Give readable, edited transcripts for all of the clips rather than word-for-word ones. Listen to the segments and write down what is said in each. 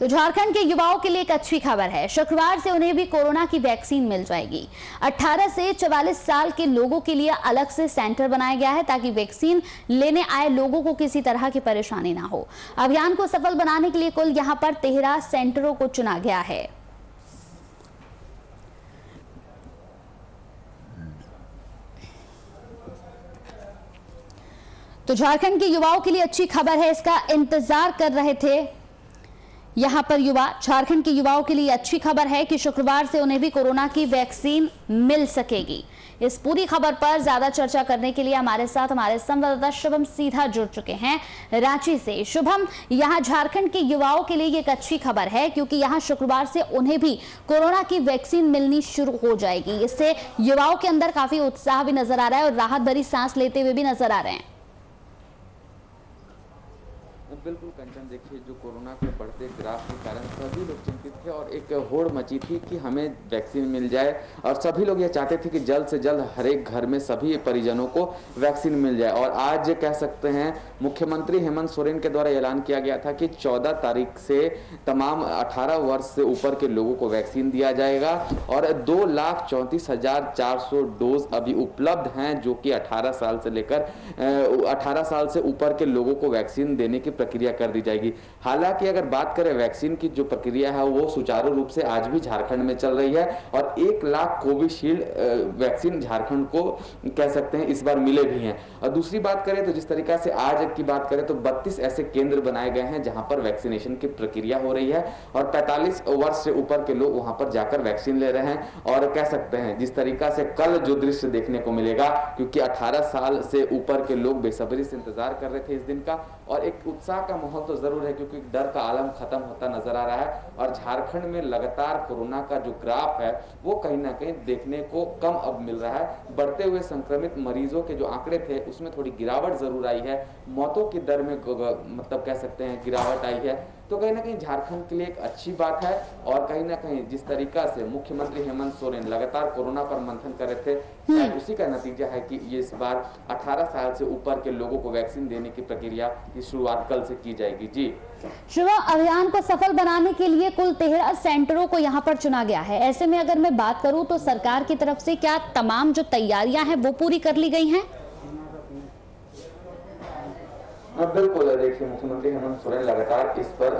तो झारखंड के युवाओं के लिए एक अच्छी खबर है। शुक्रवार से उन्हें भी कोरोना की वैक्सीन मिल जाएगी। 18 से 44 साल के लोगों के लिए अलग से सेंटर बनाया गया है ताकि वैक्सीन लेने आए लोगों को किसी तरह की परेशानी ना हो। अभियान को सफल बनाने के लिए कुल यहां पर 13 सेंटरों को चुना गया है। तो झारखंड के युवाओं के लिए अच्छी खबर है, इसका इंतजार कर रहे थे यहां पर युवा। झारखंड के युवाओं के लिए अच्छी खबर है कि शुक्रवार से उन्हें भी कोरोना की वैक्सीन मिल सकेगी। इस पूरी खबर पर ज्यादा चर्चा करने के लिए हमारे साथ हमारे संवाददाता शुभम सीधा जुड़ चुके हैं रांची से। शुभम, यहां झारखंड के युवाओं के लिए ये एक अच्छी खबर है क्योंकि यहां शुक्रवार से उन्हें भी कोरोना की वैक्सीन मिलनी शुरू हो जाएगी। इससे युवाओं के अंदर काफी उत्साह भी नजर आ रहा है और राहत भरी सांस लेते हुए भी नजर आ रहे हैं। बिल्कुल कंचन, देखिए जो कोरोना के बढ़ते ग्राफ के कारण सभी लोग चिंतित थे और एक होड़ मची थी कि हमें वैक्सीन मिल जाए और सभी लोग ये चाहते थे कि जल्द से जल्द हर एक घर में सभी परिजनों को वैक्सीन मिल जाए। और आज कह सकते हैं मुख्यमंत्री हेमंत सोरेन के द्वारा ऐलान किया गया था कि 14 तारीख से तमाम 18 वर्ष से ऊपर के लोगों को वैक्सीन दिया जाएगा और 2,34,400 डोज अभी उपलब्ध हैं जो कि 18 साल से लेकर 18 साल से ऊपर के लोगों को वैक्सीन देने की प्रक्रिया कर दी जाएगी। हालांकि अगर बात करें वैक्सीन की जो प्रक्रिया है वो सुचारू रूप से आज भी झारखंड में चल रही है और 1 लाख कोविशील्ड वैक्सीन झारखंड को कह सकते हैं इस बार मिले भी हैं। और दूसरी बात करें तो जिस तरीका से आज की बात करें तो 32 ऐसे केंद्र बनाए गए हैं जहां पर वैक्सीनेशन की प्रक्रिया हो रही है और 45 वर्ष से ऊपर के लोग वहां पर जाकर वैक्सीन ले रहे हैं। और कह सकते हैं जिस तरीका से कल जो दृश्य देखने को मिलेगा, क्योंकि 18 साल से ऊपर के लोग बेसब्री से इंतजार कर रहे थे इस दिन का और एक उत्साह का माहौल तो जरूर है क्योंकि डर का आलम खत्म होता नजर आ रहा है। और झारखंड में लगातार कोरोना का जो ग्राफ है वो कहीं ना कहीं देखने को कम अब मिल रहा है। बढ़ते हुए संक्रमित मरीजों के जो आंकड़े थे उसमें थोड़ी गिरावट जरूर आई है। मौतों की दर में मतलब कह सकते हैं गिरावट आई है। तो कहीं ना कहीं झारखंड के लिए एक अच्छी बात है और कहीं ना कहीं जिस तरीका से मुख्यमंत्री हेमंत सोरेन लगातार कोरोना पर मंथन कर रहे थे उसी का नतीजा है कि ये इस बार 18 साल से ऊपर के लोगों को वैक्सीन देने की प्रक्रिया की शुरुआत कल से की जाएगी। जी शुभम, अभियान को सफल बनाने के लिए कुल 13 सेंटरों को यहां पर चुना गया है। ऐसे में अगर मैं बात करूं तो सरकार की तरफ से क्या तमाम जो तैयारियां हैं वो पूरी कर ली गई हैं? बिल्कुल, देखिए मुख्यमंत्री हेमंत सोरेन लगातार इस पर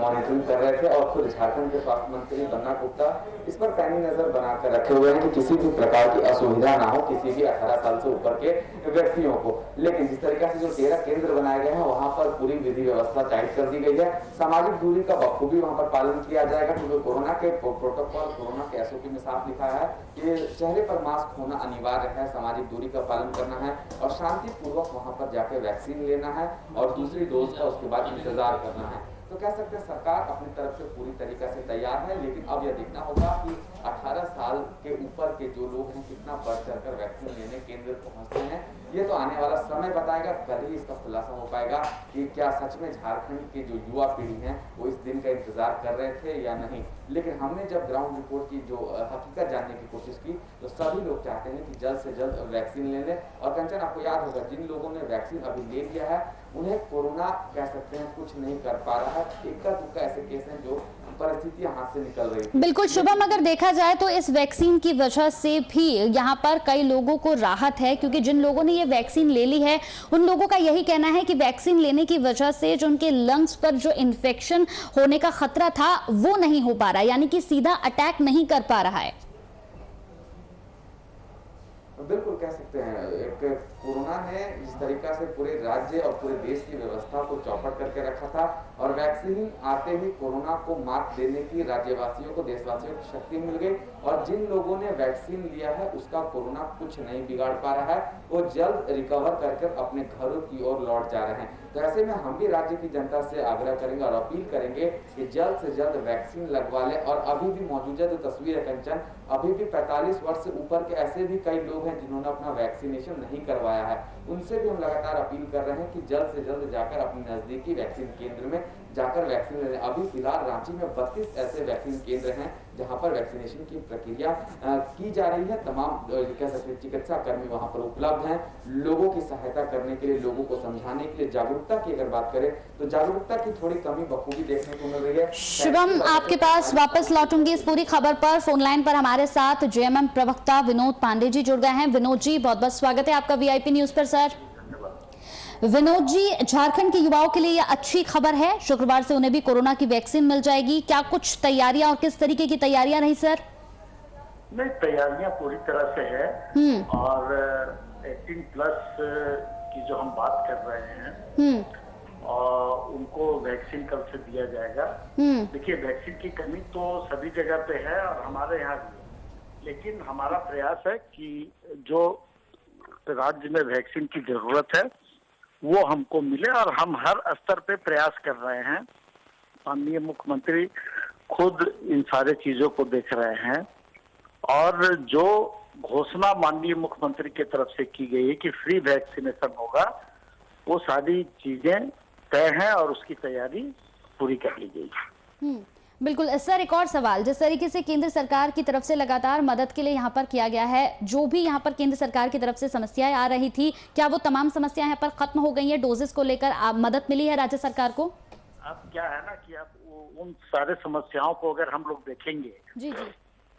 मॉनिटरिंग कर रहे थे और खुद झारखंड के स्वास्थ्य मंत्री बन्ना गुप्ता इस पर पैनी नजर बनाकर रखे हुए हैं कि किसी भी प्रकार की असुविधा ना हो किसी भी 18 साल से ऊपर के व्यक्तियों को। लेकिन जिस तरीके से जो 13 केंद्र बनाए गए हैं वहां पर पूरी विधि व्यवस्था टाइट कर दी गई है। सामाजिक दूरी का बखूबी वहां पर पालन किया जाएगा क्योंकि कोरोना के प्रोटोकॉल, कोरोना के SOP में साफ लिखा है कि चेहरे पर मास्क होना अनिवार्य है, सामाजिक दूरी का पालन करना है और शांतिपूर्वक वहां पर जाकर वैक्सीन लेना है और दूसरी डोज का उसके बाद इंतजार करना है। तो कह सकते हैं सरकार अपनी तरफ से पूरी तरीके से तैयार है, लेकिन अब यह देखना होगा कि 18 साल के ऊपर के जो लोग हैं कितना बढ़ चढ़कर वैक्सीन लेने केंद्र पहुंचते हैं। ये तो आने वाला समय बताएगा, कल ही इसका खुलासा हो पाएगा कि क्या सच में झारखंड के जो युवा पीढ़ी है वो इस दिन का इंतजार कर रहे थे या नहीं। लेकिन हमने जब ग्राउंड रिपोर्ट की जो हकीकत जानने की कोशिश की तो सभी लोग चाहते हैं कि जल्द से जल्द वैक्सीन ले लें। और कंचन, आपको याद होगा जिन लोगों ने वैक्सीन अभी ले लिया है उन्हें कोरोना कह सकते हैं कुछ नहीं कर पा रहा है। इक्का दुक्का ऐसे केस हैं जो परिस्थितियां हाथ से निकल रही है। बिल्कुल शुभम, अगर देखा जाए तो इस वैक्सीन की वजह से भी यहाँ पर कई लोगों को राहत है क्योंकि जिन लोगों ने ये वैक्सीन ले ली है उन लोगों का यही कहना है कि वैक्सीन लेने की वजह से जो उनके लंग्स पर जो इन्फेक्शन होने का खतरा था वो नहीं हो पा रहा, यानी कि सीधा अटैक नहीं कर पा रहा है। बिल्कुल कह सकते हैं एक कोरोना ने जिस तरीका से पूरे राज्य और पूरे देश की व्यवस्था को चौपट करके रखा था और वैक्सीन आते ही कोरोना को मात देने की राज्यवासियों को, देशवासियों की शक्ति मिल गई और जिन लोगों ने वैक्सीन लिया है उसका कोरोना कुछ नहीं बिगाड़ पा रहा है, वो जल्द रिकवर करके अपने घरों की ओर लौट जा रहे हैं। तो ऐसे में हम भी राज्य की जनता से आग्रह करेंगे और अपील करेंगे कि जल्द से जल्द वैक्सीन लगवा लें। और अभी भी मौजूदा जो तस्वीर है कंचन, अभी भी 45 वर्ष से ऊपर के ऐसे भी कई लोग हैं जिन्होंने अपना वैक्सीनेशन नहीं करवाया है। उनसे भी हम लगातार अपील कर रहे हैं कि जल्द से जल्द जाकर अपने नजदीकी वैक्सीन केंद्र में जाकर वैक्सीन लेने। अभी फिलहाल रांची में 32 ऐसे वैक्सीन केंद्र हैं जहां पर वैक्सीनेशन की प्रक्रिया की जा रही है। तमाम कह सकते हैं चिकित्सा कर्मी वहां पर उपलब्ध हैं लोगों की सहायता करने के लिए, लोगों को समझाने के लिए। जागरूकता की अगर बात करें तो जागरूकता की थोड़ी कमी बखूबी देखने को मिल रही है। शुभम, आपके पास वापस लौटूंगी इस पूरी खबर पर। फोन लाइन पर हमारे साथ जेएमएम प्रवक्ता विनोद पांडे जी जुड़ गए हैं। विनोद जी, बहुत बहुत स्वागत है आपका वीआईपी न्यूज पर। सर विनोद जी, झारखंड के युवाओं के लिए यह अच्छी खबर है, शुक्रवार से उन्हें भी कोरोना की वैक्सीन मिल जाएगी। क्या कुछ तैयारियां और किस तरीके की तैयारियां रही सर? नहीं, तैयारियां पूरी तरह से है और 18+ की जो हम बात कर रहे हैं और उनको वैक्सीन कल से दिया जाएगा। देखिए, वैक्सीन की कमी तो सभी जगह पे है और हमारे यहाँ भी, लेकिन हमारा प्रयास है कि जो राज्य में वैक्सीन की जरूरत है वो हमको मिले और हम हर स्तर पे प्रयास कर रहे हैं। माननीय मुख्यमंत्री खुद इन सारे चीजों को देख रहे हैं और जो घोषणा माननीय मुख्यमंत्री की तरफ से की गई है कि फ्री वैक्सीनेशन होगा, वो सारी चीजें तय हैं और उसकी तैयारी पूरी कर ली गई। बिल्कुल सर, एक और सवाल, जिस तरीके से केंद्र सरकार की तरफ से लगातार मदद के लिए यहाँ पर किया गया है, जो भी यहाँ पर केंद्र सरकार की तरफ से समस्याएं आ रही थी, क्या वो तमाम समस्याएं यहाँ पर खत्म हो गई है? डोजेस को लेकर मदद मिली है राज्य सरकार को? अब क्या है ना कि आप उन सारे समस्याओं को अगर हम लोग देखेंगे जी जी,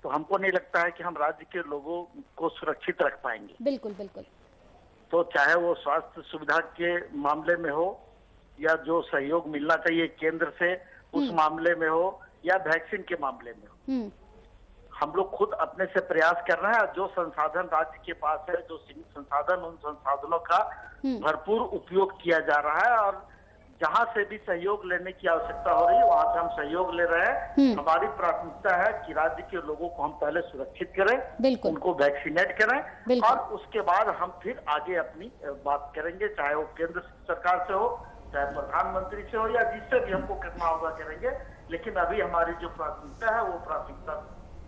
तो हमको नहीं लगता है कि हम राज्य के लोगों को सुरक्षित रख पाएंगे। बिल्कुल बिल्कुल। तो चाहे वो स्वास्थ्य सुविधा के मामले में हो या जो सहयोग मिलना चाहिए केंद्र से उस मामले में हो या वैक्सीन के मामले में हो, हम लोग खुद अपने से प्रयास कर रहे हैं। जो संसाधन राज्य के पास है, जो सीमित संसाधन, उन संसाधनों का भरपूर उपयोग किया जा रहा है और जहां से भी सहयोग लेने की आवश्यकता हो रही है वहां से हम सहयोग ले रहे हैं। हमारी प्राथमिकता है कि राज्य के लोगों को हम पहले सुरक्षित करें, उनको वैक्सीनेट करें और उसके बाद हम फिर आगे अपनी बात करेंगे, चाहे वो केंद्र सरकार से हो, चाहे प्रधानमंत्री से हो या जिससे भी हमको करना होगा करेंगे। लेकिन अभी हमारी जो प्राथमिकता है वो प्राथमिकता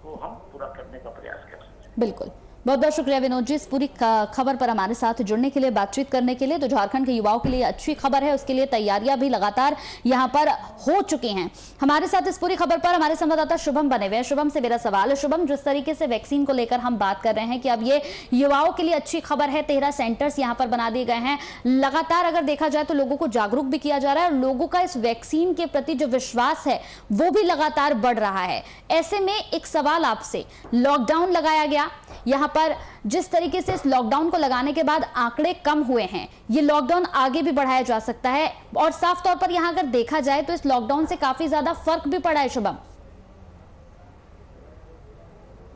को हम पूरा करने का प्रयास कर रहे हैं। बिल्कुल, बहुत बहुत शुक्रिया विनोद जी इस पूरी खबर पर हमारे साथ जुड़ने के लिए, बातचीत करने के लिए। तो झारखंड के युवाओं के लिए अच्छी खबर है, उसके लिए तैयारियां भी लगातार यहां पर हो चुकी हैं। हमारे साथ इस पूरी खबर पर हमारे संवाददाता शुभम बने हुए हैं। शुभम से मेरा सवाल है, शुभम, जिस तरीके से वैक्सीन को लेकर हम बात कर रहे हैं कि अब ये युवाओं के लिए अच्छी खबर है, 13 सेंटर्स यहाँ पर बना दिए गए हैं। लगातार अगर देखा जाए तो लोगों को जागरूक भी किया जा रहा है और लोगों का इस वैक्सीन के प्रति जो विश्वास है वो भी लगातार बढ़ रहा है। ऐसे में एक सवाल आपसे, लॉकडाउन लगाया गया, यहाँ पर जिस तरीके से इस लॉकडाउन को लगाने के बाद आंकड़े कम हुए हैं, ये लॉकडाउन आगे भी बढ़ाया जा सकता है और साफ तौर पर यहाँ अगर देखा जाए तो इस लॉकडाउन से काफी ज्यादा फर्क भी पड़ा है। शुभम,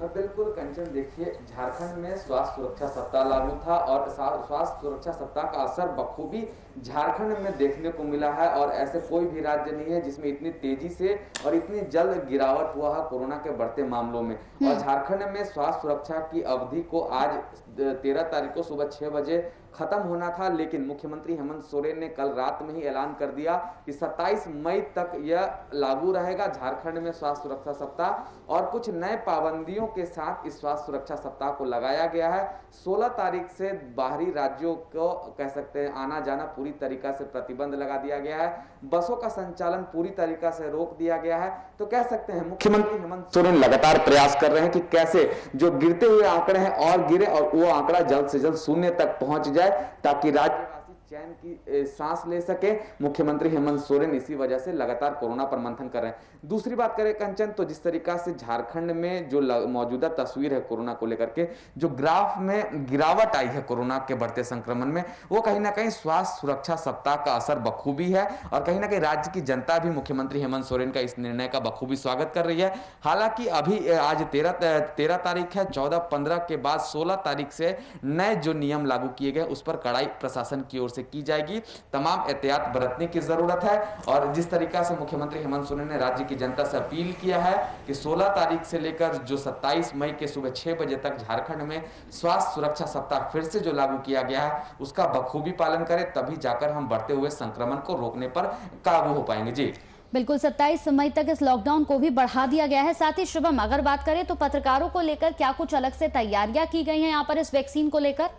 बिल्कुल कंचन, देखिए झारखंड में स्वास्थ्य सुरक्षा सप्ताह लागू था और स्वास्थ्य सुरक्षा सप्ताह का असर बखूबी झारखंड में देखने को मिला है और ऐसे कोई भी राज्य नहीं है जिसमें इतनी तेजी से और इतनी जल्द गिरावट हुआ है कोरोना के बढ़ते मामलों में। और झारखंड में स्वास्थ्य सुरक्षा की अवधि को आज 13 तारीख को सुबह 6 बजे खत्म होना था, लेकिन मुख्यमंत्री हेमंत सोरेन ने कल रात में ही ऐलान कर दिया कि 27 मई तक यह लागू रहेगा झारखंड में स्वास्थ्य सुरक्षा सप्ताह। और कुछ नए पाबंदियों के साथ इस स्वास्थ्य सुरक्षा सप्ताह को लगाया गया है। 16 तारीख से बाहरी राज्यों को कह सकते हैं आना जाना पूरी तरीका से प्रतिबंध लगा दिया गया है। बसों का संचालन पूरी तरीका से रोक दिया गया है। तो कह सकते हैं मुख्यमंत्री हेमंत सोरेन लगातार प्रयास कर रहे हैं कि कैसे जो गिरते हुए आंकड़े हैं और गिरे और वो आंकड़ा जल्द से जल्द शून्य तक पहुंच जाए ताकि राज्यवासी चैन की सांस ले सके। मुख्यमंत्री हेमंत सोरेन इसी वजह से लगातार कोरोना पर मंथन कर रहे हैं। दूसरी बात करें कंचन, तो जिस तरीका से झारखंड में जो मौजूदा तस्वीर है कोरोना को लेकर के, जो ग्राफ में गिरावट आई है कोरोना के बढ़ते संक्रमण में, वो कहीं ना कहीं स्वास्थ्य सुरक्षा सप्ताह का असर बखूबी है और कहीं ना कहीं राज्य की जनता भी मुख्यमंत्री हेमंत सोरेन का इस निर्णय का बखूबी स्वागत कर रही है। हालांकि अभी आज 13 तारीख है, 14-15 के बाद 16 तारीख से नए जो नियम लागू किए गए उस पर कड़ाई प्रशासन की ओर से की जाएगी। तमाम एहतियात बरतने की जरूरत है और जिस तरीका से मुख्यमंत्री हेमंत सोरेन ने राज्य की जनता से अपील किया है कि 16 तारीख से लेकर जो 27 मई के सुबह 6 बजे तक झारखंड में स्वास्थ्य सुरक्षा सप्ताह फिर से जो लागू किया गया है उसका बखूबी पालन करें, तभी जाकर हम बढ़ते हुए संक्रमण को रोकने पर काबू हो पाएंगे। जी बिल्कुल, 27 मई तक इस लॉकडाउन को भी बढ़ा दिया गया है। साथ ही शुभम, अगर बात करें तो पत्रकारों को लेकर क्या कुछ अलग से तैयारियां की गई हैं यहाँ पर इस वैक्सीन को लेकर?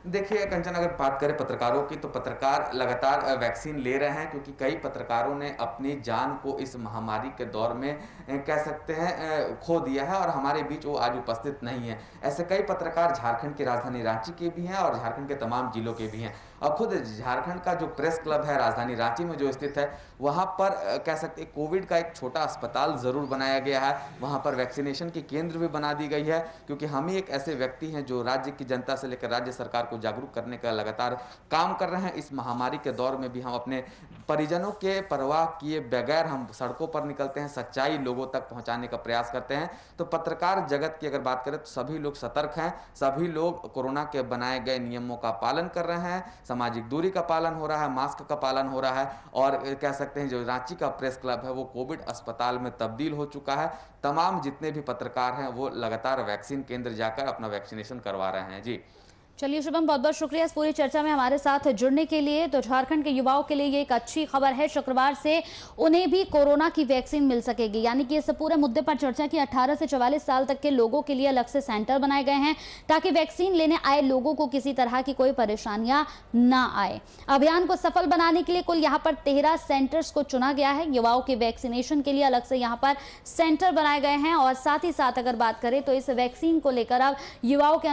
देखिए कंचन, अगर बात करें पत्रकारों की, तो पत्रकार लगातार वैक्सीन ले रहे हैं, क्योंकि कई पत्रकारों ने अपनी जान को इस महामारी के दौर में कह सकते हैं खो दिया है और हमारे बीच वो आज उपस्थित नहीं है। ऐसे कई पत्रकार झारखंड की राजधानी रांची के भी हैं और झारखंड के तमाम जिलों के भी हैं। और खुद झारखंड का जो प्रेस क्लब है राजधानी रांची में जो स्थित है, वहाँ पर कह सकते हैं कोविड का एक छोटा अस्पताल ज़रूर बनाया गया है। वहाँ पर वैक्सीनेशन की केंद्र भी बना दी गई है, क्योंकि हम ही एक ऐसे व्यक्ति हैं जो राज्य की जनता से लेकर राज्य सरकार को जागरूक करने का लगातार काम कर रहे हैं। इस महामारी के दौर में भी हम अपने परिजनों के परवाह किए बगैर हम सड़कों पर निकलते हैं, सच्चाई लोगों तक पहुंचाने का प्रयास करते हैं। तो पत्रकार जगत की अगर बात करें तो सभी लोग सतर्क हैं, सभी लोग कोरोना के बनाए गए नियमों का पालन कर रहे हैं, सामाजिक दूरी का पालन हो रहा है, मास्क का पालन हो रहा है और कह सकते हैं जो रांची का प्रेस क्लब है वो कोविड अस्पताल में तब्दील हो चुका है। तमाम जितने भी पत्रकार हैं वो लगातार वैक्सीन केंद्र जाकर अपना वैक्सीनेशन करवा रहे हैं। जी चलिए शुभम, बहुत बहुत शुक्रिया इस पूरी चर्चा में हमारे साथ जुड़ने के लिए। तो झारखंड के युवाओं के लिए ये एक अच्छी खबर है, शुक्रवार से उन्हें भी कोरोना की वैक्सीन मिल सकेगी। यानी कि इस पूरे मुद्दे पर चर्चा की 18 से 44 साल तक के लोगों के लिए अलग से सेंटर बनाए गए हैं, ताकि वैक्सीन लेने आए लोगों को किसी तरह की कोई परेशानियां ना आए। अभियान को सफल बनाने के लिए कुल यहाँ पर 13 सेंटर्स को चुना गया है। युवाओं के वैक्सीनेशन के लिए अलग से यहाँ पर सेंटर बनाए गए हैं और साथ ही साथ अगर बात करें तो इस वैक्सीन को लेकर अब युवाओं के